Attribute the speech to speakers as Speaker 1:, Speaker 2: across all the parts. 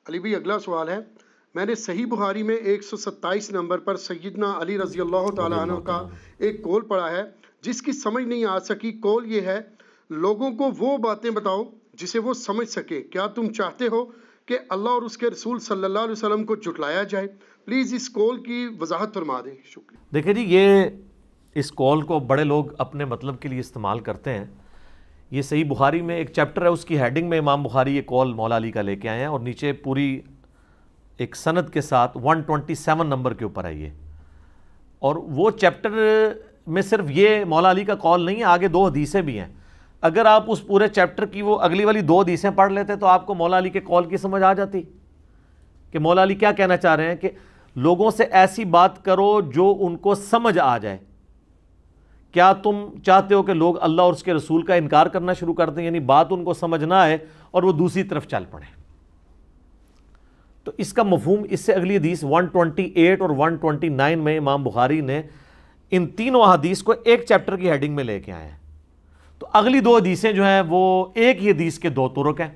Speaker 1: علی بھائی اگلا سوال ہے، میں نے صحیح بخاری میں 127 نمبر پر سیدنا علی رضی اللہ
Speaker 2: رضی
Speaker 1: تعالیٰ عنہ
Speaker 2: اللہ
Speaker 1: کا
Speaker 2: تعالیٰ عنہ۔
Speaker 1: ایک قول پڑھا ہے جس کی سمجھ نہیں آ سکی۔ قول یہ ہے، لوگوں کو وہ باتیں بتاؤ جسے وہ سمجھ سکے۔ کیا تم چاہتے ہو کہ اللہ اور اس کے رسول صلی اللہ علیہ وسلم کو جھٹلایا جائے؟ پلیز اس قول کی وضاحت فرما دیں، شکریہ۔
Speaker 2: دیکھیں جی، یہ اس قول کو بڑے لوگ اپنے مطلب کے لیے استعمال کرتے ہیں۔ یہ صحیح بخاری میں ایک چیپٹر ہے، اس کی ہیڈنگ میں امام بخاری یہ قول مولا علی کا لے کے آئے ہیں، اور نیچے پوری ایک سند کے ساتھ 127 نمبر کے اوپر ہے یہ۔ اور وہ چیپٹر میں صرف یہ مولا علی کا قول نہیں ہے، آگے 2 حدیثیں بھی ہیں۔ اگر آپ اس پورے چیپٹر کی وہ اگلی والی 2 حدیثیں پڑھ لیتے تو آپ کو مولا علی کے قول کی سمجھ آ جاتی کہ مولا علی کیا کہنا چاہ رہے ہیں، کہ لوگوں سے ایسی بات کرو جو ان کو سمجھ آ جائے۔ کیا تم چاہتے ہو کہ لوگ اللہ اور اس کے رسول کا انکار کرنا شروع کر دیں، یعنی بات ان کو سمجھ نہ آئے اور وہ دوسری طرف چل پڑیں؟ تو اس کا مفہوم اس سے اگلی حدیث 128 اور 129 میں امام بخاری نے ان تینوں حدیث کو ایک چیپٹر کی ہیڈنگ میں لے کے آئے ہیں۔ تو اگلی 2 حدیثیں جو ہیں وہ ایک ہی حدیث کے 2 طرق ہیں،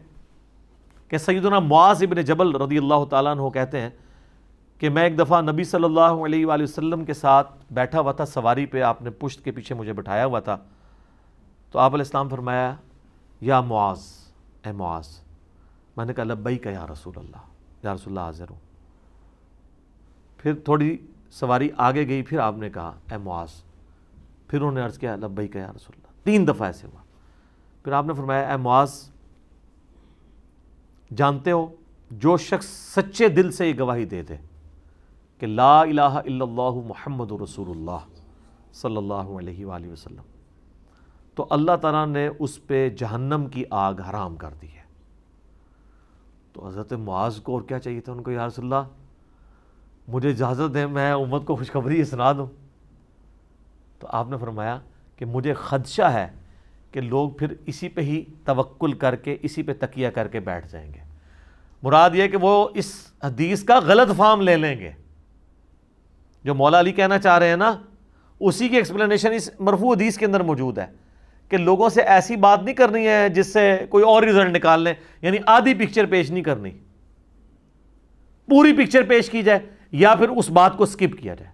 Speaker 2: کہ سیدنا معاذ ابن جبل رضی اللہ تعالیٰ عنہ کہتے ہیں کہ میں ایک دفعہ نبی صلی اللہ علیہ وآلہ وسلم کے ساتھ بیٹھا ہوا تھا، سواری پہ آپ نے پشت کے پیچھے مجھے بٹھایا ہوا تھا، تو آپ علیہ السلام فرمایا، یا معاذ، اے معاذ۔ میں نے کہا لبیک یا رسول اللہ، یا رسول اللہ حاضر ہوں۔ پھر تھوڑی سواری آگے گئی، پھر آپ نے کہا اے معاذ، پھر انہوں نے عرض کیا لبیک یا رسول اللہ، 3 دفعہ ایسے ہوا۔ پھر آپ نے فرمایا اے معاذ، جانتے ہو جو شخص سچے دل سے یہ گواہی دے دے کہ لا الہ الا اللہ محمد رسول اللہ صلی اللہ علیہ وآلہ وسلم، تو اللہ تعالیٰ نے اس پہ جہنم کی آگ حرام کر دی ہے۔ تو حضرت معاذ کو اور کیا چاہیے تھا، ان کو یا رسول اللہ مجھے اجازت دیں میں امت کو خوشخبری سنا دوں۔ تو آپ نے فرمایا کہ مجھے خدشہ ہے کہ لوگ پھر اسی پہ ہی توکل کر کے، اسی پہ تکیہ کر کے بیٹھ جائیں گے۔ مراد یہ کہ وہ اس حدیث کا غلط فہم لے لیں گے۔ جو مولا علی کہنا چاہ رہے ہیں نا، اسی کی ایکسپلینیشن اس مرفوع حدیث کے اندر موجود ہے، کہ لوگوں سے ایسی بات نہیں کرنی ہے جس سے کوئی اور رزلٹ نکال لیں، یعنی آدھی پکچر پیش نہیں کرنی، پوری پکچر پیش کی جائے یا پھر اس بات کو سکپ کیا جائے۔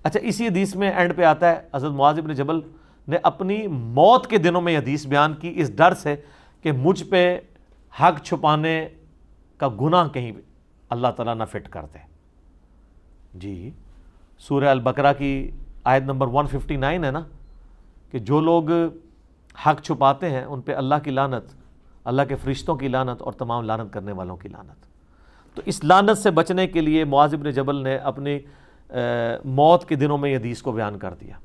Speaker 2: اچھا، اسی حدیث میں اینڈ پہ آتا ہے حضرت معاذ بن جبل نے اپنی موت کے دنوں میں یہ حدیث بیان کی، اس ڈر سے کہ مجھ پہ حق چھپانے کا گناہ کہیں اللہ تعالیٰ نہ فٹ کر دے۔ جی، سورہ البقرہ کی آیت نمبر 159 ہے نا، کہ جو لوگ حق چھپاتے ہیں ان پہ اللہ کی لعنت، اللہ کے فرشتوں کی لعنت اور تمام لعنت کرنے والوں کی لعنت۔ تو اس لعنت سے بچنے کے لیے معاذ بن جبل نے اپنی موت کے دنوں میں یہ حدیث کو بیان کر دیا۔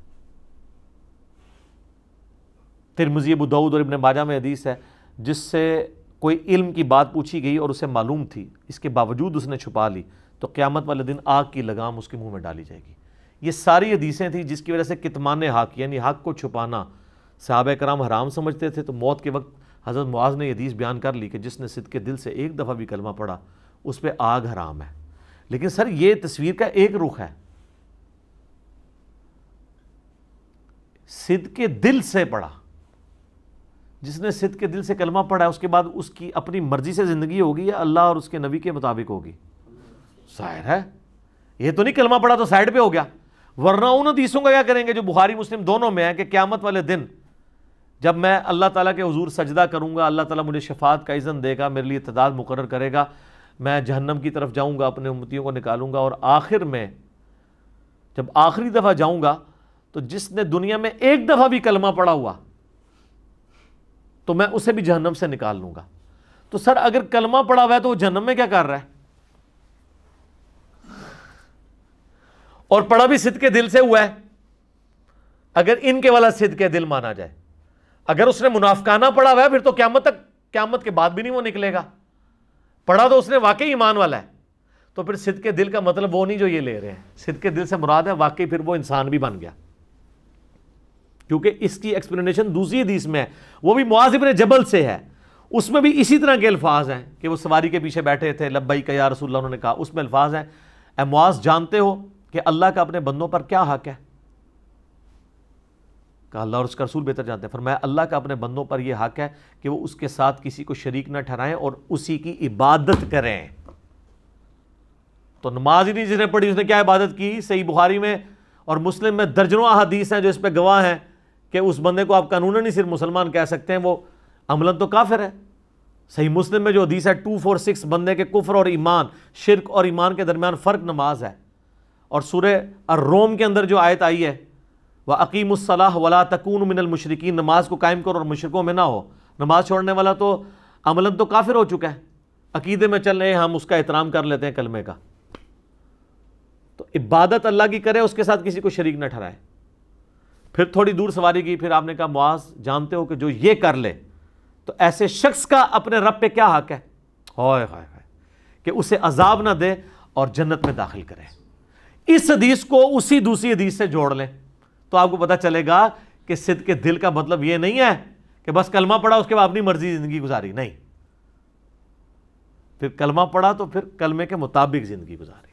Speaker 2: ترمذی، ابو داؤد اور ابن ماجہ میں حدیث ہے جس سے کوئی علم کی بات پوچھی گئی اور اسے معلوم تھی، اس کے باوجود اس نے چھپا لی، تو قیامت والے دن آگ کی لگام اس کے منہ میں ڈالی جائے گی۔ یہ ساری حدیثیں تھیں جس کی وجہ سے کتمان حق، یعنی حق کو چھپانا صحابہ کرام حرام سمجھتے تھے، تو موت کے وقت حضرت معاذ نے یہ حدیث بیان کر لی کہ جس نے صدق دل سے ایک دفعہ بھی کلمہ پڑھا اس پہ آگ حرام ہے۔ لیکن سر یہ تصویر کا ایک رخ ہے، صدق دل سے پڑھا، جس نے صدق کے دل سے کلمہ پڑھا ہے اس کے بعد اس کی اپنی مرضی سے زندگی ہوگی یا اللہ اور اس کے نبی کے مطابق ہوگی؟ ظاہر ہے یہ تو نہیں کلمہ پڑھا تو سائڈ پہ ہو گیا، ورنہ ان حدیثوں کا کیا کریں گے جو بخاری مسلم دونوں میں ہے کہ قیامت والے دن جب میں اللہ تعالیٰ کے حضور سجدہ کروں گا، اللہ تعالیٰ مجھے شفاعت کا اذن دے گا، میرے لیے تعداد مقرر کرے گا، میں جہنم کی طرف جاؤں گا، اپنے امتیوں کو نکالوں گا، اور آخر میں جب آخری دفعہ جاؤں گا تو جس نے دنیا میں ایک دفعہ بھی کلمہ پڑھا ہوا تو میں اسے بھی جہنم سے نکال لوں گا۔ تو سر اگر کلمہ پڑھا ہوا ہے تو وہ جہنم میں کیا کر رہا ہے؟ اور پڑھا بھی صدق دل سے ہوا ہے، اگر ان کے والا صدق دل مانا جائے۔ اگر اس نے منافقانہ پڑھا ہوا ہے پھر تو قیامت کے بعد بھی نہیں وہ نکلے گا، پڑھا تو اس نے واقعی ایمان والا ہے۔ تو پھر صدق دل کا مطلب وہ نہیں جو یہ لے رہے ہیں، صدق دل سے مراد ہے واقعی پھر وہ انسان بھی بن گیا، کیونکہ اس کی ایکسپلینیشن دوسری حدیث میں ہے، وہ بھی معاذ بن جبل سے ہے، اس میں بھی اسی طرح کے الفاظ ہیں کہ وہ سواری کے پیچھے بیٹھے تھے، لبیک یا رسول اللہ انہوں نے کہا، اس میں الفاظ ہیں اے معاذ جانتے ہو کہ اللہ کا اپنے بندوں پر کیا حق ہے؟ کہا اللہ اور اس کا رسول بہتر جانتے ہیں۔ فرمایا اللہ کا اپنے بندوں پر یہ حق ہے کہ وہ اس کے ساتھ کسی کو شریک نہ ٹھہرائیں اور اسی کی عبادت کریں۔ تو نماز ہی نہیں جس نے پڑھی اس نے کیا عبادت کی؟ صحیح بخاری میں اور مسلم میں درجنوں احادیث ہیں جو اس پہ گواہ ہیں کہ اس بندے کو آپ قانوناً نہیں صرف مسلمان کہہ سکتے ہیں، وہ عملاً تو کافر ہے۔ صحیح مسلم میں جو حدیث ہے 246 بندے کے کفر اور ایمان، شرک اور ایمان کے درمیان فرق نماز ہے۔ اور سورہ الروم کے اندر جو آیت آئی ہے وَأَقِيمُوا الصَّلَاةَ وَلَا تَكُونُوا مِنَ الْمُشْرِكِينَ، نماز کو قائم کرو اور مشرکوں میں نہ ہو۔ نماز چھوڑنے والا تو عملاً تو کافر ہو چکا ہے، عقیدے میں چل رہے ہیں ہم اس کا احترام کر لیتے ہیں کلمے کا۔ تو عبادت اللہ کی کرے، اس کے ساتھ کسی کو شریک نہ ٹھہرائے۔ پھر تھوڑی دور سواری کی، پھر آپ نے کہا معاذ جانتے ہو کہ جو یہ کر لے تو ایسے شخص کا اپنے رب پہ کیا حق ہے؟ ہائے ہائے ہائے، کہ اسے عذاب نہ دے اور جنت میں داخل کرے۔ اس حدیث کو اسی دوسری حدیث سے جوڑ لیں تو آپ کو پتہ چلے گا کہ صدق دل کا مطلب یہ نہیں ہے کہ بس کلمہ پڑھا اس کے بعد اپنی مرضی زندگی گزاری، نہیں، پھر کلمہ پڑھا تو پھر کلمے کے مطابق زندگی گزاری۔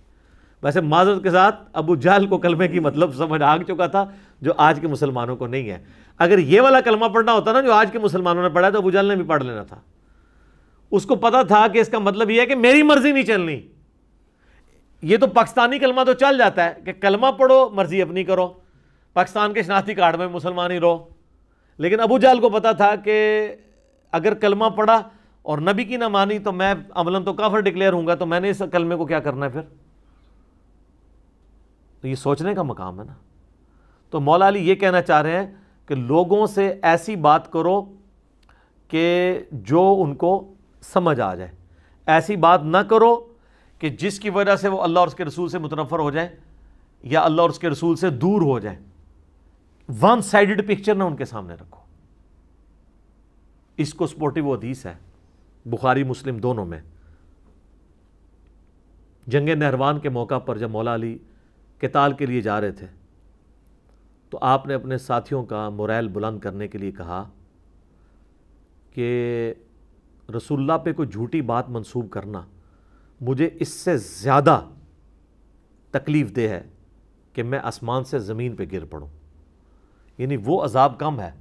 Speaker 2: ویسے معذرت کے ساتھ ابو جہل کو کلمے کی مطلب سمجھ آ چکا تھا جو آج کے مسلمانوں کو نہیں ہے۔ اگر یہ والا کلمہ پڑھنا ہوتا نا جو آج کے مسلمانوں نے پڑھا تو ابو جہل نے بھی پڑھ لینا تھا۔ اس کو پتا تھا کہ اس کا مطلب یہ ہے کہ میری مرضی نہیں چلنی۔ یہ تو پاکستانی کلمہ تو چل جاتا ہے کہ کلمہ پڑھو مرضی اپنی کرو، پاکستان کے شناختی کارڈ میں مسلمان ہی رہو، لیکن ابو جہل کو پتا تھا کہ اگر کلمہ پڑھا اور نبی کی نہ مانی تو میں عملاً تو کافر ڈکلیئر ہوں گا، تو میں نے اس کلمے کو کیا کرنا ہے پھر؟ تو یہ سوچنے کا مقام ہے نا۔ تو مولا علی یہ کہنا چاہ رہے ہیں کہ لوگوں سے ایسی بات کرو کہ جو ان کو سمجھ آ جائے، ایسی بات نہ کرو کہ جس کی وجہ سے وہ اللہ اور اس کے رسول سے متنفر ہو جائیں یا اللہ اور اس کے رسول سے دور ہو جائیں۔ ون سائیڈڈ پکچر نہ ان کے سامنے رکھو۔ اس کو سپورٹیو حدیث ہے بخاری مسلم دونوں میں۔ جنگ نہروان کے موقع پر جب مولا علی قتال کے لیے جا رہے تھے تو آپ نے اپنے ساتھیوں کا موریل بلند کرنے کے لیے کہا کہ رسول اللہ پہ کوئی جھوٹی بات منسوب کرنا مجھے اس سے زیادہ تکلیف دہ ہے کہ میں آسمان سے زمین پہ گر پڑوں۔ یعنی وہ عذاب کم ہے،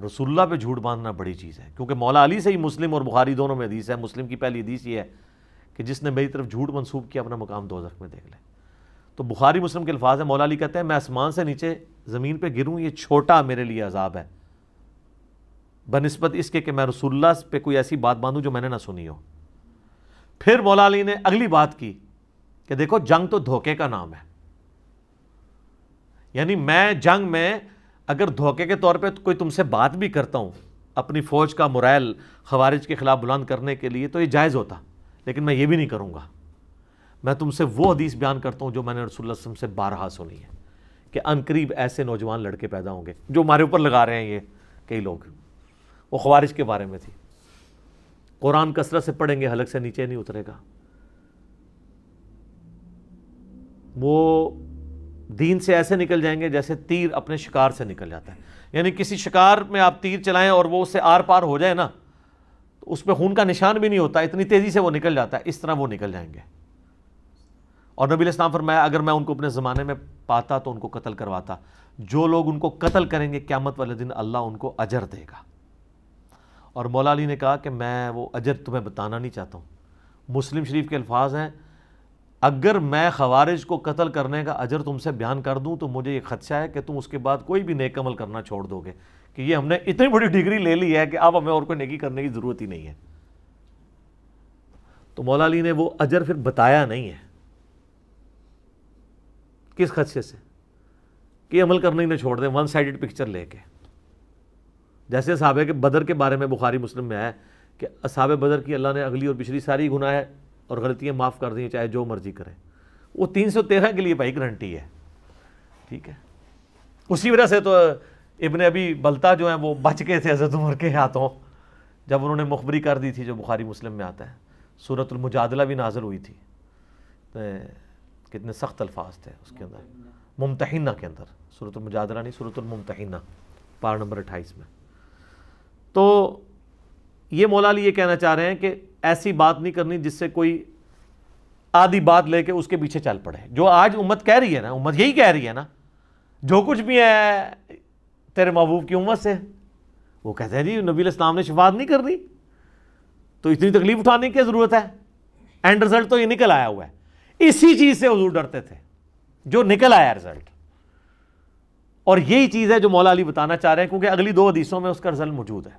Speaker 2: رسول اللہ پہ جھوٹ باندھنا بڑی چیز ہے، کیونکہ مولا علی سے ہی مسلم اور بخاری دونوں میں حدیث ہے۔ مسلم کی پہلی حدیث یہ ہے کہ جس نے میری طرف جھوٹ منسوب کیا اپنا مقام دوزخ میں دیکھ لے۔ تو بخاری مسلم کے الفاظ ہیں، مولا علی کہتے ہیں میں آسمان سے نیچے زمین پہ گروں یہ چھوٹا میرے لیے عذاب ہے بنسبت اس کے کہ میں رسول اللہ پہ کوئی ایسی بات باندھوں جو میں نے نہ سنی ہو۔ پھر مولا علی نے اگلی بات کی کہ دیکھو جنگ تو دھوکے کا نام ہے، یعنی میں جنگ میں اگر دھوکے کے طور پہ کوئی تم سے بات بھی کرتا ہوں اپنی فوج کا موریل خوارج کے خلاف بلند کرنے کے لیے تو یہ جائز ہوتا، لیکن میں یہ بھی نہیں کروں گا۔ میں تم سے وہ حدیث بیان کرتا ہوں جو میں نے رسول اللہ صلی اللہ علیہ وسلم سے بارہا سنی ہے کہ عنقریب ایسے نوجوان لڑکے پیدا ہوں گے جو ہمارے اوپر لگا رہے ہیں یہ کئی لوگ، وہ خوارج کے بارے میں تھی۔ قرآن کثرت سے پڑھیں گے حلق سے نیچے نہیں اترے گا، وہ دین سے ایسے نکل جائیں گے جیسے تیر اپنے شکار سے نکل جاتا ہے۔ یعنی کسی شکار میں آپ تیر چلائیں اور وہ اس سے آر پار ہو جائے نا تو اس پہ خون کا نشان بھی نہیں ہوتا، اتنی تیزی سے وہ نکل جاتا ہے، اس طرح وہ نکل جائیں گے۔ اور نبی علیہ السلام فرمایا اگر میں ان کو اپنے زمانے میں پاتا تو ان کو قتل کرواتا۔ جو لوگ ان کو قتل کریں گے قیامت والے دن اللہ ان کو اجر دے گا۔ اور مولا علی نے کہا کہ میں وہ اجر تمہیں بتانا نہیں چاہتا ہوں۔ مسلم شریف کے الفاظ ہیں اگر میں خوارج کو قتل کرنے کا اجر تم سے بیان کر دوں تو مجھے یہ خدشہ ہے کہ تم اس کے بعد کوئی بھی نیک عمل کرنا چھوڑ دو گے، کہ یہ ہم نے اتنی بڑی ڈگری لے لی ہے کہ اب ہمیں اور کوئی نیکی کرنے کی ضرورت ہی نہیں ہے۔ تو مولا علی نے وہ اجر پھر بتایا نہیں ہے۔ کس خدشے سے؟ کہ عمل کرنے ہی نہ چھوڑ دیں، ون سائیڈڈ پکچر لے کے۔ جیسے صحابہ کے بدر کے بارے میں بخاری مسلم میں ہے کہ اصحاب بدر کی اللہ نے اگلی اور پچھلی ساری گناہ اور غلطیاں معاف کر دیں چاہے جو مرضی کریں۔ وہ 313 کے لیے بھائی گارنٹی ہے، ٹھیک ہے۔ اسی وجہ سے تو ابن ابی بلتا جو ہیں وہ بچ گئے تھے حضرت عمر کے ہاتھوں جب انہوں نے مخبری کر دی تھی، جو بخاری مسلم میں آتا ہے۔ سورۃ المجادلہ بھی نازل ہوئی تھی، کتنے سخت الفاظ تھے اس کے اندر، ممتحنہ کے اندر، سورۃ المجادلہ نہیں، سورۃ الممتحنہ، پارہ نمبر 28 میں۔ تو یہ مولا علی یہ کہنا چاہ رہے ہیں کہ ایسی بات نہیں کرنی جس سے کوئی آدھی بات لے کے اس کے پیچھے چل پڑے، جو آج امت کہہ رہی ہے نا، امت یہی کہہ رہی ہے نا، جو کچھ بھی ہے تیرے محبوب کی امت سے، وہ کہتے ہیں جی نبی علیہ السلام نے شفاعت نہیں کرنی تو اتنی تکلیف اٹھانے کی ضرورت ہے، اینڈ رزلٹ تو یہ نکل آیا ہوا ہے۔ اسی چیز سے حضور ڈرتے تھے جو نکل آیا رزلٹ. اور یہی چیز ہے جو مولا علی بتانا چاہ رہے ہیں, کیونکہ اگلی 2 حدیثوں میں اس کا رزلٹ موجود ہے.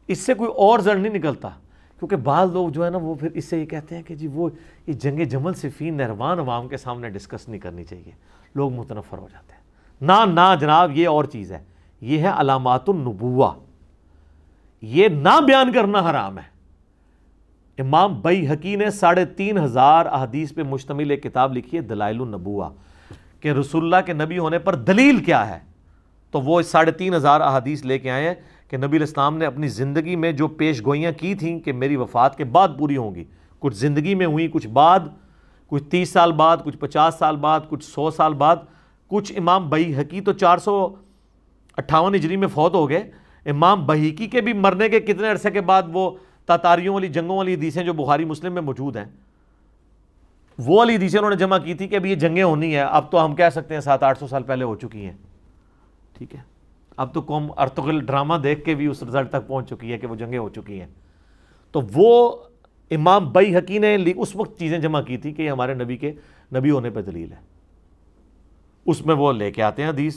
Speaker 2: اس سے کوئی اور رزلٹ نہیں نکلتا, کیونکہ بعض لوگ جو ہے نا وہ پھر اس سے یہ کہتے ہیں کہ جی وہ یہ جنگ جمل صفین نہروان عوام کے سامنے ڈسکس نہیں کرنی چاہیے, لوگ متنفر ہو جاتے ہیں. نہ جناب, یہ اور چیز ہے, یہ ہے علامات النبوہ, یہ نہ بیان کرنا حرام ہے. امام بیہقی نے 3500 احادیث پہ مشتمل ایک کتاب لکھی ہے دلائل النبوہ, کہ رسول اللہ کے نبی ہونے پر دلیل کیا ہے. تو وہ 3500 احادیث لے کے آئے ہیں کہ نبی علیہ السلام نے اپنی زندگی میں جو پیش گوئیاں کی تھیں کہ میری وفات کے بعد پوری ہوں گی, کچھ زندگی میں ہوئی, کچھ بعد, کچھ 30 سال بعد, کچھ 50 سال بعد, کچھ 100 سال بعد. کچھ امام بیہقی تو 458 ہجری میں فوت ہو گئے. امام بیہقی کے بھی مرنے کے کتنے عرصے کے بعد وہ تاتاریوں والی جنگوں والی حدیثیں جو بخاری مسلم میں موجود ہیں, وہ والی حدیثیں انہوں نے جمع کی تھی کہ ابھی یہ جنگیں ہونی ہیں. اب تو ہم کہہ سکتے ہیں 700-800 سال پہلے ہو چکی ہیں. ٹھیک ہے, اب تو قوم ارطغرل ڈرامہ دیکھ کے بھی اس رزلٹ تک پہنچ چکی ہے کہ وہ جنگیں ہو چکی ہیں. تو وہ امام بیہقی نے اس وقت چیزیں جمع کی تھی کہ یہ ہمارے نبی کے نبی ہونے پہ دلیل ہے. اس میں وہ لے کے آتے ہیں حدیث,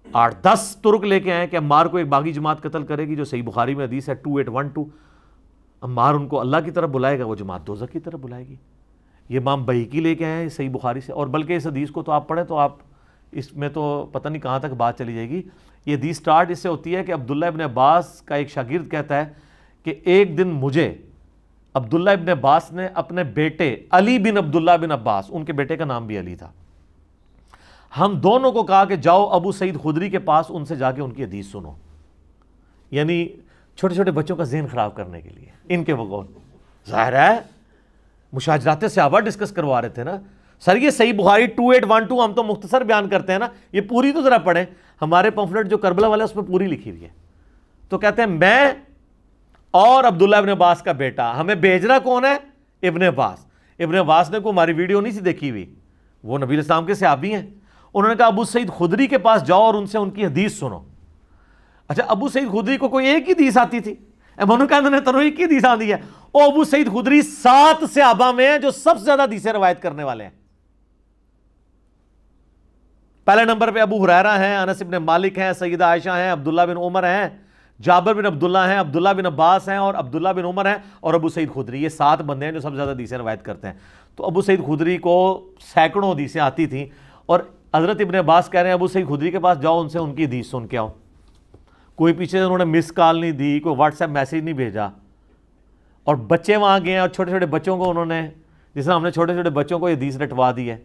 Speaker 2: 8-10 ترک لے کے آئے کہ عمار کو ایک باغی جماعت قتل کرے گی, جو صحیح بخاری میں حدیث ہے 2812. عمار ان کو اللہ کی طرف بلائے گا, وہ جماعت دوزخ کی طرف بلائے گی. یہ امام بیہقی لے کے آئے ہیں صحیح بخاری سے. اور بلکہ اس حدیث کو تو آپ پڑھیں تو آپ اس میں تو پتہ نہیں کہاں تک بات چلی جائے گی. یہ حدیث سٹارٹ اس سے ہوتی ہے کہ عبداللہ ابن عباس کا ایک شاگرد کہتا ہے کہ ایک دن مجھے عبداللہ ابن عباس نے اپنے بیٹے علی بن عبداللہ بن عباس, ان کے بیٹے کا نام بھی علی تھا, ہم دونوں کو کہا کہ جاؤ ابو سعید خدری کے پاس, ان سے جا کے ان کی حدیث سنو. یعنی چھوٹے چھوٹے بچوں کا ذہن خراب کرنے کے لیے ان کے وقول. ظاہر ہے مشاجرات صحابہ ڈسکس کروا رہے تھے نا. سر یہ صحیح بخاری 2812 ہم تو مختصر بیان کرتے ہیں نا, یہ پوری تو ذرا پڑھیں. ہمارے پمفلٹ جو کربلا والا ہے اس میں پوری لکھی ہوئی ہے. تو کہتے ہیں میں اور عبداللہ ابن عباس کا بیٹا, ہمیں بھیجنا کون ہے؟ ابن عباس. ابن عباس نے کوئی ہماری ویڈیو نہیں سی دیکھی ہوئی, وہ نبی علیہ السلام کے صحابی ہیں. انہوں نے کہا ابو سعید خدری کے پاس جاؤ اور ان سے ان کی حدیث سنو. اچھا, ابو سعید خدری کو کوئی ایک ہی حدیث آتی تھی؟ منو کہتے ہیں تنو ایک ہی حدیث آتی ہے. او ابو سعید خدری 7 صحابہ میں ہیں جو سب سے زیادہ حدیثیں روایت کرنے والے ہیں. پہلے نمبر پہ ابو ہریرہ ہیں, انس ابن مالک ہیں, سیدہ عائشہ ہیں, عبداللہ بن عمر ہیں, جابر بن عبداللہ ہیں, عبداللہ بن عباس ہیں, اور عبداللہ بن عمر ہیں, اور ابو سعید خدری. یہ 7 بندے ہیں جو سب سے زیادہ حدیثیں روایت کرتے ہیں. تو ابو سعید خدری کو سینکڑوں حدیثیں آتی تھیں, اور حضرت ابن عباس کہہ رہے ہیں ابو سعید خدری کے پاس جاؤ, ان سے ان کی حدیث سن کے آؤ. کوئی پیچھے انہوں نے مس کال نہیں دی, کوئی واٹس ایپ میسیج نہیں بھیجا. اور بچے وہاں گئے ہیں, اور چھوٹے چھوٹے بچوں کو انہوں نے, جس طرح ہم نے چھوٹے چھوٹے بچوں کو یہ حدیث رٹوا دی ہے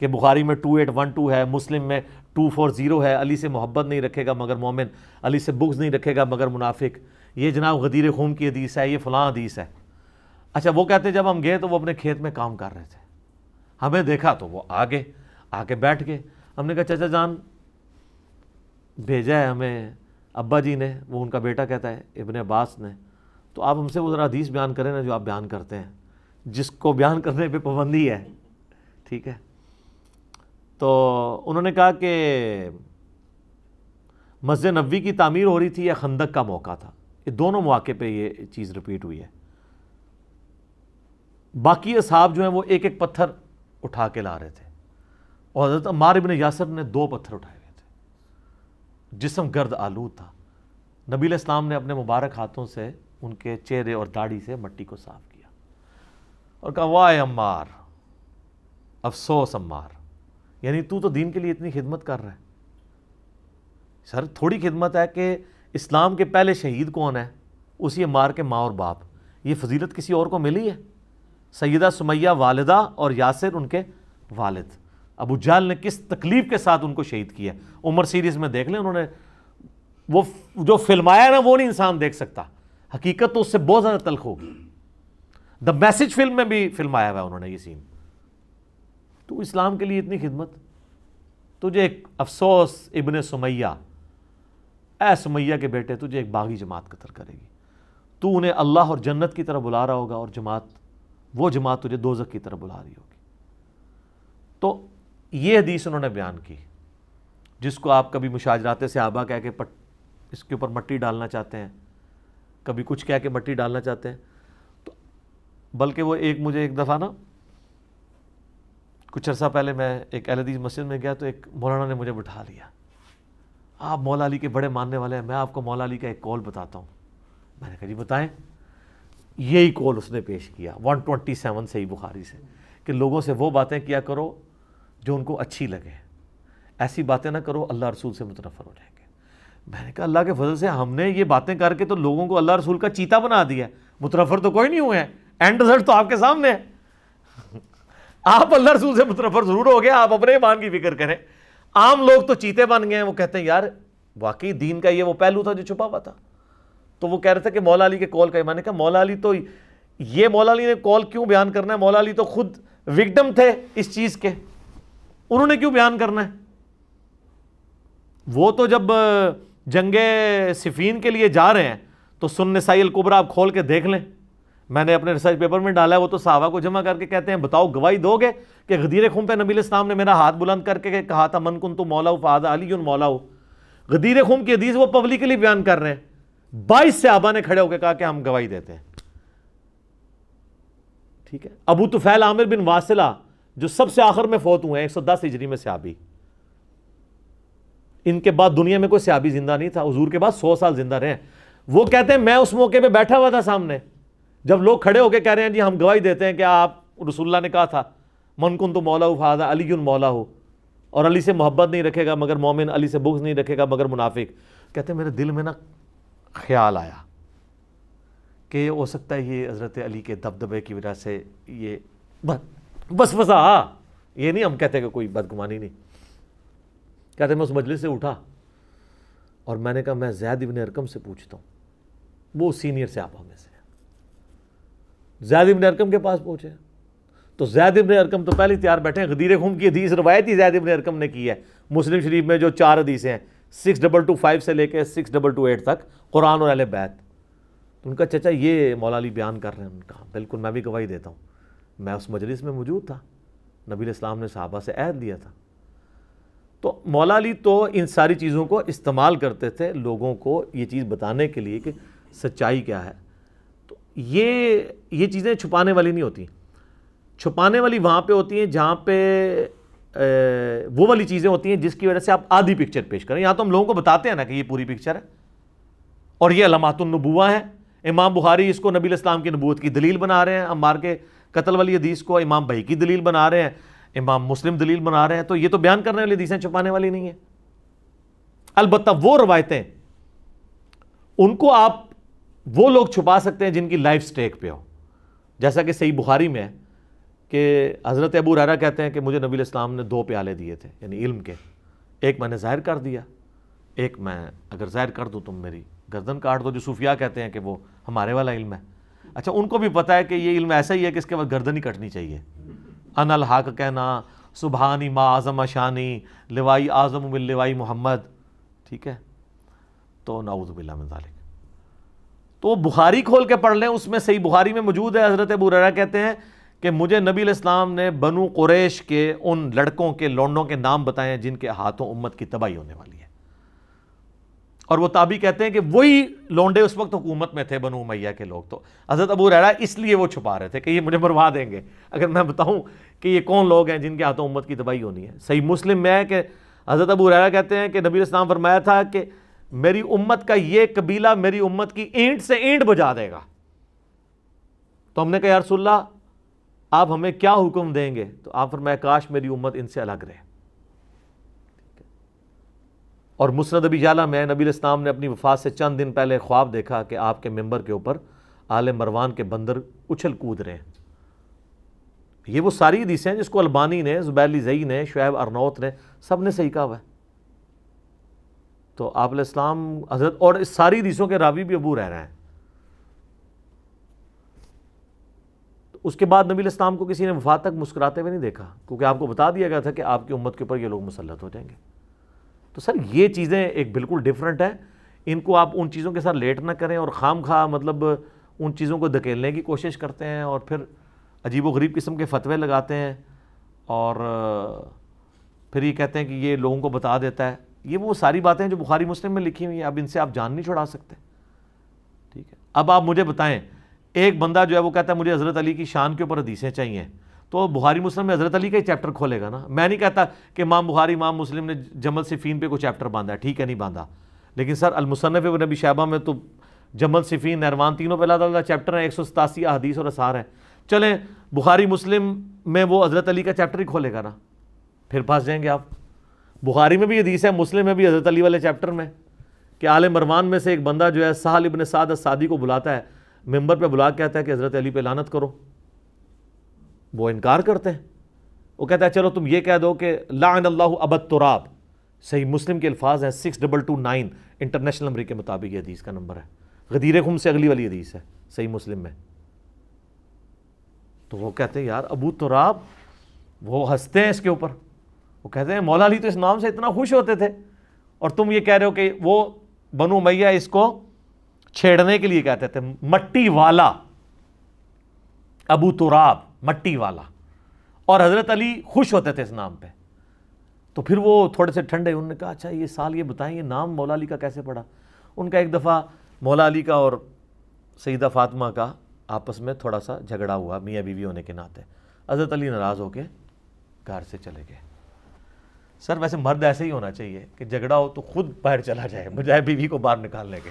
Speaker 2: کہ بخاری میں 2812 ہے, مسلم میں 240 ہے, علی سے محبت نہیں رکھے گا مگر مومن, علی سے بغض نہیں رکھے گا مگر منافق, یہ جناب غدیر خون کی حدیث ہے, یہ فلاں حدیث ہے. اچھا, وہ کہتے ہیں جب ہم گئے تو وہ اپنے کھیت میں کام کر رہے تھے, ہمیں دیکھا تو وہ آگے آ کے بیٹھ گئے. ہم نے کہا چچا جان بھیجا ہے ہمیں ابا جی نے, وہ ان کا بیٹا کہتا ہے ابن عباس نے, تو آپ ہم سے وہ ذرا حدیث بیان کریں نا جو آپ بیان کرتے ہیں, جس کو بیان کرنے پہ پابندی ہے. ٹھیک ہے, تو انہوں نے کہا کہ مسجد نبوی کی تعمیر ہو رہی تھی یا خندق کا موقع تھا, یہ دونوں مواقع پہ یہ چیز رپیٹ ہوئی ہے. باقی اصحاب جو ہیں وہ ایک ایک پتھر اٹھا کے لا رہے تھے, اور حضرت عمار ابن یاسر نے 2 پتھر اٹھائے ہوئے تھے. جسم گرد آلود تھا. نبی علیہ السلام نے اپنے مبارک ہاتھوں سے ان کے چہرے اور داڑھی سے مٹی کو صاف کیا اور کہا واہ عمار, افسوس عمار, یعنی تو دین کے لیے اتنی خدمت کر رہا ہے. سر تھوڑی خدمت ہے کہ اسلام کے پہلے شہید کون ہے؟ اسی عمار کے ماں اور باپ. یہ فضیلت کسی اور کو ملی ہے؟ سیدہ سمیہ والدہ اور یاسر ان کے والد. ابو جہل نے کس تکلیف کے ساتھ ان کو شہید کیا. عمر سیریز میں دیکھ لیں, انہوں نے وہ جو فلمایا نا وہ نہیں انسان دیکھ سکتا, حقیقت تو اس سے بہت زیادہ تلخ ہوگی. دا میسج فلم میں بھی فلمایا ہوا انہوں نے یہ سین. تو اسلام کے لیے اتنی خدمت, تجھے ایک افسوس ابن سمیہ, اے سمیہ کے بیٹے, تجھے ایک باغی جماعت قتل کرے گی. تو انہیں اللہ اور جنت کی طرف بلا رہا ہوگا, اور وہ جماعت تجھے دوزخ کی طرف بلا رہی ہوگی. تو یہ حدیث انہوں نے بیان کی, جس کو آپ کبھی مشاجرات صحابہ کہہ کے اس کے اوپر مٹی ڈالنا چاہتے ہیں, کبھی کچھ کہہ کے مٹی ڈالنا چاہتے ہیں. تو بلکہ وہ مجھے ایک دفعہ نا کچھ عرصہ پہلے میں ایک اہل حدیث مسجد میں گیا تو ایک مولانا نے مجھے بٹھا لیا، آپ مولا علی کے بڑے ماننے والے ہیں، میں آپ کو مولا علی کا ایک قول بتاتا ہوں۔ میں نے کہا جی بتائیں۔ یہی قول اس نے پیش کیا 127 صحیح بخاری سے کہ لوگوں سے وہ باتیں کیا کرو جو ان کو اچھی لگے، ایسی باتیں نہ کرو اللہ رسول سے متنفر ہو جائیں گے۔ میں نے کہا اللہ کے فضل سے ہم نے یہ باتیں کر کے تو لوگوں کو اللہ رسول کا چیتا بنا دیا ہے، متنفر تو کوئی نہیں ہوئے ہیں، اینڈ رزلٹ تو آپ کے سامنے ہے۔ آپ اللہ رسول سے متنفر ضرور ہو گئے، آپ اپنے ایمان کی فکر کریں۔ عام لوگ تو چیتے بن گئے ہیں، وہ کہتے ہیں یار واقعی دین کا یہ وہ پہلو تھا جو چھپا ہوا تھا۔ تو وہ کہہ رہے تھے کہ مولا علی کے قول کا، میں نے کہا مولا علی تو یہ مولا علی نے قول کیوں بیان کرنا ہے؟ مولا علی تو خود وکٹم تھے اس چیز کے، انہوں نے کیوں بیان کرنا ہے؟ وہ تو جب جنگ صفین کے لیے جا رہے ہیں تو سنن نسائی الکبریٰ آپ کھول کے دیکھ لیں، میں نے اپنے ریسرچ پیپر میں ڈالا ہے، وہ تو صحابہ کو جمع کر کے کہتے ہیں بتاؤ گواہی دو گے کہ غدیر خم پہ نبی علیہ السلام نے میرا ہاتھ بلند کر کے کہا تھا من کنت مولا فہذا علی مولا۔ غدیر خم کی حدیث وہ پبلکلی بیان کر رہے ہیں، 22 صحابہ نے کھڑے ہو کے کہا کہ ہم گواہی دیتے ہیں۔ ٹھیک ہے، ابو طفیل عامر بن واصلہ جو سب سے آخر میں فوت ہوئے ہیں 110 ہجری میں صحابی، ان کے بعد دنیا میں کوئی صحابی زندہ نہیں تھا، حضور کے بعد 100 سال زندہ رہے ہیں۔ وہ کہتے ہیں میں اس موقع پہ بیٹھا ہوا تھا سامنے، جب لوگ کھڑے ہو کے کہہ رہے ہیں جی ہم گواہی دیتے ہیں کہ آپ رسول اللہ نے کہا تھا من کنت مولا فہذا علی مولا ہو، اور علی سے محبت نہیں رکھے گا مگر مومن، علی سے بغض نہیں رکھے گا مگر منافق۔ کہتے ہیں میرے دل میں نا خیال آیا کہ ہو سکتا ہے یہ حضرت علی کے دبدبے کی وجہ سے یہ بس یہ نہیں ہم کہتے کہ کوئی بدگمانی نہیں۔ کہتے ہیں میں اس مجلس سے اٹھا اور میں نے کہا میں زید ابن ارقم سے پوچھتا ہوں، وہ سینئر صحابہ میں سے زید ابن ارقم کے پاس پہنچے تو زید ابن ارقم تو پہلے تیار بیٹھے ہیں، غدیر خم کی حدیث روایت ہی زید ابن ارقم نے کی ہے، مسلم شریف میں جو 4 حدیثیں ہیں 6225 سے لے کے 6228 تک، قرآن اور اہل بیت۔ ان کا چچا یہ مولا علی بیان کر رہے ہیں، ان کا بالکل میں بھی گواہی دیتا ہوں، میں اس مجلس میں موجود تھا، نبی علیہ السلام نے صحابہ سے عہد لیا تھا۔ تو مولا علی تو ان ساری چیزوں کو استعمال کرتے تھے لوگوں کو یہ چیز بتانے کے لیے کہ سچائی کیا ہے۔ تو یہ چیزیں چھپانے والی نہیں ہوتی، چھپانے والی وہاں پہ ہوتی ہیں جہاں پہ وہ والی چیزیں ہوتی ہیں جس کی وجہ سے آپ آدھی پکچر پیش کریں۔ یہاں تو ہم لوگوں کو بتاتے ہیں نا کہ یہ پوری پکچر ہے اور یہ علامات النبوہ ہیں۔ امام بخاری اس کو نبی علیہ السلام کی نبوت کی دلیل بنا رہے ہیں، عمار کے قتل والی حدیث کو امام بہقی دلیل بنا رہے ہیں، امام مسلم دلیل بنا رہے ہیں۔ تو یہ تو بیان کرنے والی حدیثیں چھپانے والی نہیں ہیں۔ البتہ وہ روایتیں ان کو آپ وہ لوگ چھپا سکتے ہیں جن کی لائف سٹیک پہ ہو، جیسا کہ صحیح بخاری میں ہے کہ حضرت ابو ہریرہ کہتے ہیں کہ مجھے نبی علیہ السلام نے 2 پیالے دیے تھے یعنی علم کے، ایک میں نے ظاہر کر دیا، ایک میں اگر ظاہر کر دوں تم میری گردن کاٹ دو، جو صوفیاء کہتے ہیں کہ وہ ہمارے والا علم ہے۔ اچھا ان کو بھی پتہ ہے کہ یہ علم ایسا ہی ہے کہ اس کے بعد گردن ہی کٹنی چاہیے۔ ان الحق کہنا، سبحانی ما اعظم شانی، لوائی اعظم من لوائی محمد، ٹھیک ہے، تو نعوذ باللہ من ذالک۔ تو بخاری کھول کے پڑھ لیں، اس میں صحیح بخاری میں موجود ہے، حضرت ابو ہریرہ کہتے ہیں کہ مجھے نبی علیہ السلام نے بنو قریش کے ان لڑکوں کے لونڈوں کے نام بتائے ہیں جن کے ہاتھوں امت کی تباہی ہونے والی ہے، اور وہ تابعی کہتے ہیں کہ وہی لونڈے اس وقت حکومت میں تھے بنو امیہ کے لوگ۔ تو حضرت ابو ہریرہ اس لیے وہ چھپا رہے تھے کہ یہ مجھے مروا دیں گے اگر میں بتاؤں کہ یہ کون لوگ ہیں جن کے ہاتھوں امت کی تباہی ہونی ہے۔ صحیح مسلم میں ہے کہ حضرت ابو ہریرہ کہتے ہیں کہ نبی علیہ السلام فرمایا تھا کہ میری امت کا یہ قبیلہ میری امت کی اینٹ سے اینٹ بجا دے گا۔ تو ہم نے کہا یا رسول اللہ آپ ہمیں کیا حکم دیں گے؟ تو آپ فرمایا کاش میری امت ان سے الگ رہے۔ اور مسند ابی یعلا میں نبی علیہ السلام نے اپنی وفات سے چند دن پہلے خواب دیکھا کہ آپ کے ممبر کے اوپر آل مروان کے بندر اچھل کود رہے ہیں۔ یہ وہ ساری حدیثیں ہیں جس کو البانی نے، زبیر زئی نے، شعیب ارنوت نے، سب نے صحیح کہا ہوا ہے۔ تو آپ علیہ السلام حضرت، اور اس ساری حدیثوں کے راوی بھی ابو ہریرہ ہیں۔ اس کے بعد نبی علیہ السلام کو کسی نے وفات تک مسکراتے ہوئے نہیں دیکھا، کیونکہ آپ کو بتا دیا گیا تھا کہ آپ کی امت کے اوپر یہ لوگ مسلط ہو جائیں گے۔ تو سر یہ چیزیں ایک بالکل ڈیفرنٹ ہیں، ان کو آپ ان چیزوں کے ساتھ لیٹ نہ کریں اور خام خواہ مطلب ان چیزوں کو دھکیلنے کی کوشش کرتے ہیں اور پھر عجیب و غریب قسم کے فتوے لگاتے ہیں اور پھر یہ کہتے ہیں کہ یہ لوگوں کو بتا دیتا ہے۔ یہ وہ ساری باتیں ہیں جو بخاری مسلم میں لکھی ہوئی ہیں، اب ان سے آپ جان نہیں چھڑا سکتے۔ ٹھیک ہے، اب آپ مجھے بتائیں ایک بندہ جو ہے وہ کہتا ہے مجھے حضرت علی کی شان کے اوپر حدیثیں چاہیے، تو بخاری مسلم میں حضرت علی کا ہی چیپٹر کھولے گا نا. میں نہیں کہتا کہ امام بخاری امام مسلم نے جمل صفین پہ کوئی چیپٹر باندھا ہے، ٹھیک ہے نہیں باندھا، لیکن سر المصنف ابن ابی شیبہ میں تو جمل صفین نہروان تینوں پہ اللہ تعالیٰ چیپٹر ہیں، 187 احادیث اور اثار ہیں. چلیں بخاری مسلم میں وہ حضرت علی کا چیپٹر ہی کھولے گا نا، پھر پھنس جائیں گے آپ. بخاری میں بھی حدیث ہے، مسلم میں بھی حضرت علی والے چیپٹر میں کہ آل مروان میں سے ایک بندہ جو ہے سہل ابن سعد السعدی کو بلاتا ہے، ممبر پہ بلا کے کہتا ہے کہ حضرت علی پہ لعنت کرو. وہ انکار کرتے ہیں. وہ کہتا ہے چلو تم یہ کہہ دو کہ لعن اللہ ابا التراب. صحیح مسلم کے الفاظ ہیں 6229 انٹرنیشنل نمبر کے مطابق یہ حدیث کا نمبر ہے، غدیر خم سے اگلی والی حدیث ہے صحیح مسلم میں. تو وہ کہتے ہیں یار ابو تراب، وہ ہنستے ہیں اس کے اوپر. وہ کہتے ہیں مولا علی تو اس نام سے اتنا خوش ہوتے تھے، اور تم یہ کہہ رہے ہو کہ وہ بنو امیہ اس کو چھیڑنے کے لیے کہتے تھے مٹی والا، ابو تراب مٹی والا، اور حضرت علی خوش ہوتے تھے اس نام پہ. تو پھر وہ تھوڑے سے ٹھنڈے، انہوں نے کہا اچھا یہ سال یہ بتائیں یہ نام مولا علی کا کیسے پڑا. ان کا ایک دفعہ مولا علی کا اور سیدہ فاطمہ کا آپس میں تھوڑا سا جھگڑا ہوا میاں بیوی ہونے کے ناطے. حضرت علی ناراض ہو کے گھر سے چلے گئے. سر ویسے مرد ایسے ہی ہونا چاہیے کہ جھگڑا ہو تو خود باہر چلا جائے بجائے بیوی کو باہر نکالنے کے.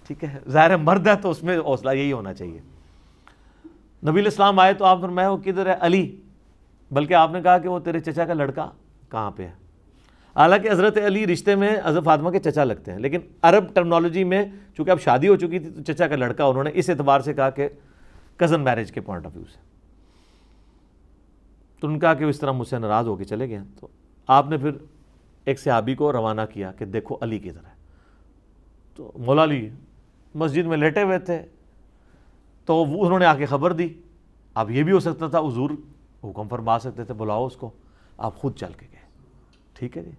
Speaker 2: ٹھیک ہے، ظاہر ہے مرد ہے تو اس میں حوصلہ یہی ہونا چاہیے. نبی الاسلام آئے تو آپ فرمایا وہ کدھر ہے؟ علی. بلکہ آپ نے کہا کہ وہ تیرے چچا کا لڑکا کہاں پہ ہے. حالانکہ حضرت علی رشتے میں حضرت فاطمہ کے چچا لگتے ہیں، لیکن عرب ٹرمنالوجی میں چونکہ اب شادی ہو چکی تھی تو چچا کا لڑکا انہوں نے اس اعتبار سے کہا کہ کزن میرج کے پوائنٹ آف ویو سے. تو ان کا کہ اس طرح مجھ سے ناراض ہو کے چلے گئے. تو آپ نے پھر ایک صحابی کو روانہ کیا کہ دیکھو علی کدھر ہے. تو مولا علی مسجد میں لیٹے ہوئے تھے، تو انہوں نے آ کے خبر دی. اب یہ بھی ہو سکتا تھا حضور حکم فرما سکتے تھے بلاؤ اس کو، آپ خود چل کے گئے. ٹھیک ہے جی،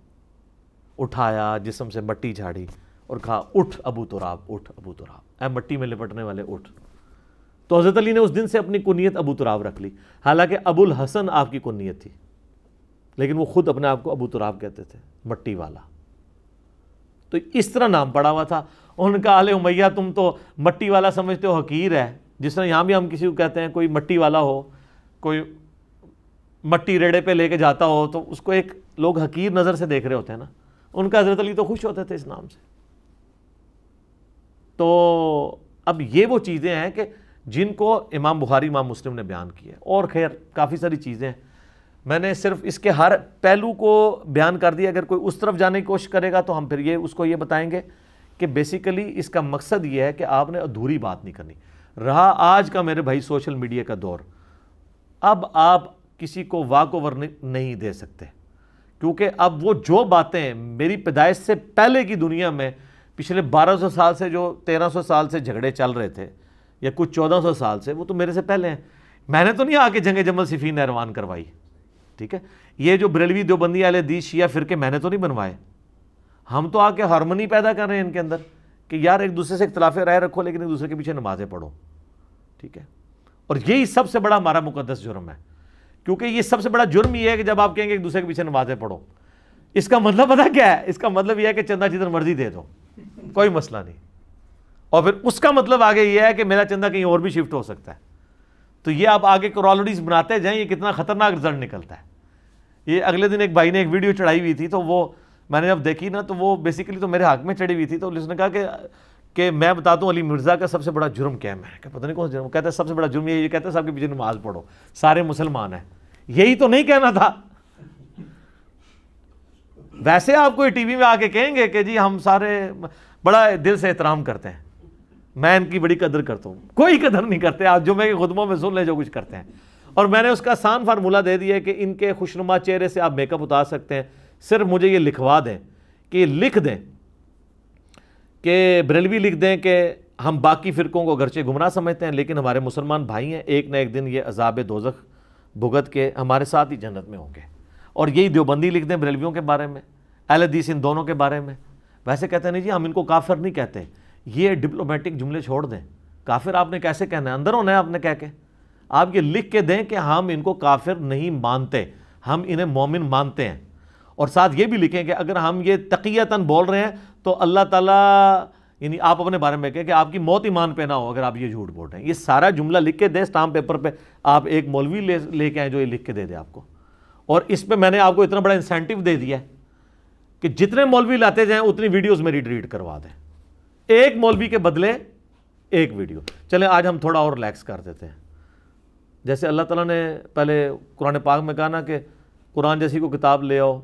Speaker 2: اٹھایا جسم سے مٹی جھاڑی اور کہا اٹھ ابو تراب، اٹھ ابو تراب، اے مٹی میں لپٹنے والے اٹھ. تو حضرت علی نے اس دن سے اپنی کنیت ابو تراب رکھ لی. حالانکہ ابو الحسن آپ کی کنیت تھی، لیکن وہ خود اپنے آپ کو ابو تراب کہتے تھے، مٹی والا. تو اس طرح نام پڑا ہوا تھا. ان کا آل امیہ تم تو مٹی والا سمجھتے ہو حقیر ہے. جس طرح یہاں بھی ہم کسی کو کہتے ہیں کوئی مٹی والا ہو، کوئی مٹی ریڑے پہ لے کے جاتا ہو تو اس کو ایک لوگ حقیر نظر سے دیکھ رہے ہوتے ہیں نا. ان کا حضرت علی تو خوش ہوتے تھے اس نام سے. تو اب یہ وہ چیزیں ہیں کہ جن کو امام بخاری امام مسلم نے بیان کیا ہے. اور خیر کافی ساری چیزیں ہیں، میں نے صرف اس کے ہر پہلو کو بیان کر دیا. اگر کوئی اس طرف جانے کی کوشش کرے گا تو ہم پھر اس کو یہ بتائیں گے کہ بیسیکلی اس کا مقصد یہ ہے کہ آپ نے ادھوری بات نہیں کرنی. رہا آج کا میرے بھائی سوشل میڈیا کا دور، اب آپ کسی کو واک اوور نہیں دے سکتے، کیونکہ اب وہ جو باتیں میری پیدائش سے پہلے کی دنیا میں پچھلے 1200 سال سے جو 1300 سال سے جھگڑے چل رہے تھے یا کچھ 1400 سال سے، وہ تو میرے سے پہلے ہیں. میں نے تو نہیں آ کے جنگ جمل صفین نہروان کروائی. ٹھیک ہے، یہ جو بریلوی دیوبندی اہل حدیث شیعہ فرقے میں نے تو نہیں بنوائے. ہم تو آ کے ہارمونی پیدا کر رہے ہیں ان کے اندر کہ یار ایک دوسرے سے اختلاف رائے رکھو لیکن ایک دوسرے کے پیچھے نمازیں پڑھو. ٹھیک ہے، اور یہی سب سے بڑا ہمارا مقدس جرم ہے، کیونکہ یہ سب سے بڑا جرم یہ ہے کہ جب آپ کہیں گے ایک دوسرے کے پیچھے نمازیں پڑھو، اس کا مطلب پتہ کیا ہے؟ اس کا مطلب یہ ہے کہ چندہ جتنا مرضی دے دو، کوئی مسئلہ نہیں. اور پھر اس کا مطلب آگے یہ ہے کہ میرا چندہ کہیں اور بھی شفٹ ہو سکتا ہے. تو یہ آپ آگے کرالوڈیز بناتے جائیں، یہ کتنا خطرناک رزلٹ نکلتا ہے. یہ اگلے دن ایک بھائی نے ایک ویڈیو چڑھائی ہوئی تھی، تو وہ میں نے جب دیکھی نا تو وہ بیسیکلی تو میرے حق میں چڑھی ہوئی تھی. تو اس نے کہا کہ میں بتاتا ہوں علی مرزا کا سب سے بڑا جرم کیا ہے. میں کہ پتہ نہیں کون سا جرم. کہتا ہے سب سے بڑا جرم یہ کہتا ہے سب کے پیچھے نماز پڑھو، سارے مسلمان ہیں. یہی تو نہیں کہنا تھا. ویسے آپ کوئی ٹی وی میں آ کے کہیں گے کہ جی ہم سارے بڑا دل سے احترام کرتے ہیں، میں ان کی بڑی قدر کرتا ہوں. کوئی قدر نہیں کرتے. آپ جمعے کے خطبوں میں سن لیں جو کچھ کرتے ہیں. اور میں نے اس کا آسان فارمولہ دے دیا ہے کہ ان کے خوشنما چہرے سے آپ میک اپ اتار سکتے ہیں. صرف مجھے یہ لکھوا دیں کہ لکھ دیں کہ بریلوی لکھ دیں کہ ہم باقی فرقوں کو اگرچہ گمراہ سمجھتے ہیں لیکن ہمارے مسلمان بھائی ہیں، ایک نہ ایک دن یہ عذاب دوزخ بھگت کے ہمارے ساتھ ہی جنت میں ہوں گے. اور یہی دیوبندی لکھ دیں بریلویوں کے بارے میں، اہل حدیث ان دونوں کے بارے میں. ویسے کہتے ہیں نہیں جی ہم ان کو کافر نہیں کہتے. یہ ڈپلومیٹک جملے چھوڑ دیں. کافر آپ نے کیسے کہنا ہے؟ اندر ہونا ہے آپ نے کہہ کے. آپ یہ لکھ کے دیں کہ ہم ان کو کافر نہیں مانتے، ہم انہیں مومن مانتے ہیں. اور ساتھ یہ بھی لکھیں کہ اگر ہم یہ تقیتاً بول رہے ہیں تو اللہ تعالیٰ یعنی آپ اپنے بارے میں کہیں کہ آپ کی موت ایمان پہ نہ ہو اگر آپ یہ جھوٹ بول رہے ہیں. یہ سارا جملہ لکھ کے دیں اسٹامپ پیپر پہ, آپ ایک مولوی لے کے آئیں جو یہ لکھ کے دے دے آپ کو. اور اس پہ میں نے آپ کو اتنا بڑا انسینٹیو دے دیا ہے کہ جتنے مولوی لاتے جائیں اتنی ویڈیوز میری ڈیلیٹ کروا دیں, ایک مولوی کے بدلے ایک ویڈیو. چلیں آج ہم تھوڑا اور ریلیکس کر دیتے ہیں. جیسے اللہ تعالیٰ نے پہلے قرآن پاک میں کہا نا کہ قرآن جیسی کو کتاب لے آؤ,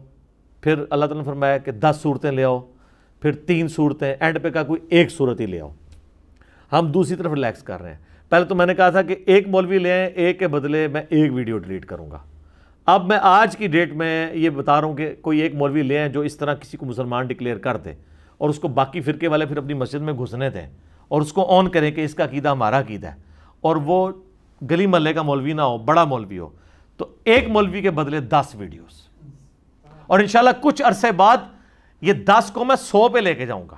Speaker 2: پھر اللہ تعالیٰ نے فرمایا کہ 10 صورتیں لے آؤ, پھر 3 صورتیں, اینڈ پہ کہا کوئی ایک صورت ہی لے آؤ. ہم دوسری طرف ریلیکس کر رہے ہیں. پہلے تو میں نے کہا تھا کہ ایک مولوی لے آئیں, ایک کے بدلے میں ایک ویڈیو ڈیلیٹ کروں گا. اب میں آج کی ڈیٹ میں یہ بتا رہا ہوں کہ کوئی ایک مولوی لے آئیں جو اس طرح کسی کو مسلمان ڈکلیئر کر دے اور اس کو باقی فرقے والے پھر اپنی مسجد میں گھسنے دیں اور اس کو آن کریں کہ اس کا عقیدہ ہمارا عقیدہ ہے, اور وہ گلی محلے کا مولوی نہ ہو, بڑا مولوی ہو, تو ایک مولوی کے بدلے 10 ویڈیوز. اور انشاءاللہ کچھ عرصے بعد یہ 10 کو میں 100 پہ لے کے جاؤں گا,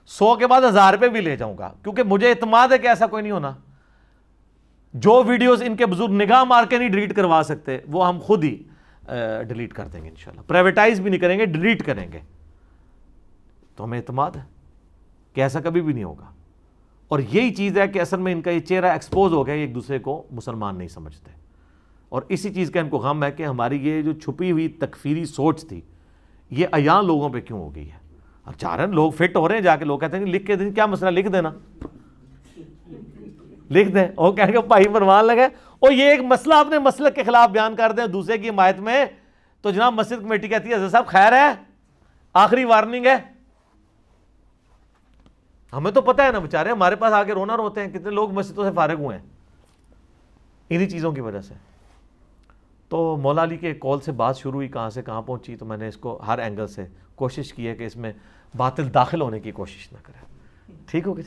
Speaker 2: 100 کے بعد 1000 پہ بھی لے جاؤں گا, کیونکہ مجھے اعتماد ہے کہ ایسا کوئی نہیں ہونا. جو ویڈیوز ان کے بزرگ نگاہ مار کے نہیں ڈیلیٹ کروا سکتے وہ ہم خود ہی ڈیلیٹ کر دیں گے انشاءاللہ. پرائیویٹائز بھی نہیں کریں گے, ڈیلیٹ کریں گے. تو ہمیں اعتماد ہے کہ ایسا کبھی بھی نہیں ہوگا. اور یہی چیز ہے کہ اصل میں ان کا یہ چہرہ ایکسپوز ہو گیا, ایک دوسرے کو مسلمان نہیں سمجھتے. اور اسی چیز کا ان کو غم ہے کہ ہماری یہ جو چھپی ہوئی تکفیری سوچ تھی یہ عیاں لوگوں پہ کیوں ہو گئی ہے. اب چاہ رہے ہیں لوگ فٹ ہو رہے ہیں, جا کے لوگ کہتے ہیں کہ لکھ کے دیں, کیا مسئلہ, لکھ دینا, لکھ دیں. اور کہیں گے بھائی پروان لگے, اور یہ ایک مسئلہ اپنے مسلک کے خلاف بیان کر دیں دوسرے کی حمایت میں, تو جناب مسجد کمیٹی کہتی ہے حضرت صاحب خیر ہے, آخری وارننگ ہے. ہمیں تو پتہ ہے نا بیچارے, ہمارے پاس آ کے رونا روتے ہیں, کتنے لوگ مسجدوں سے فارغ ہوئے ہیں انہی چیزوں کی وجہ سے. تو مولا علی کے کال سے بات شروع ہوئی, کہاں سے کہاں پہنچی, تو میں نے اس کو ہر اینگل سے کوشش کی ہے کہ اس میں باطل داخل ہونے کی کوشش نہ کرے. ٹھیک ہو گئی.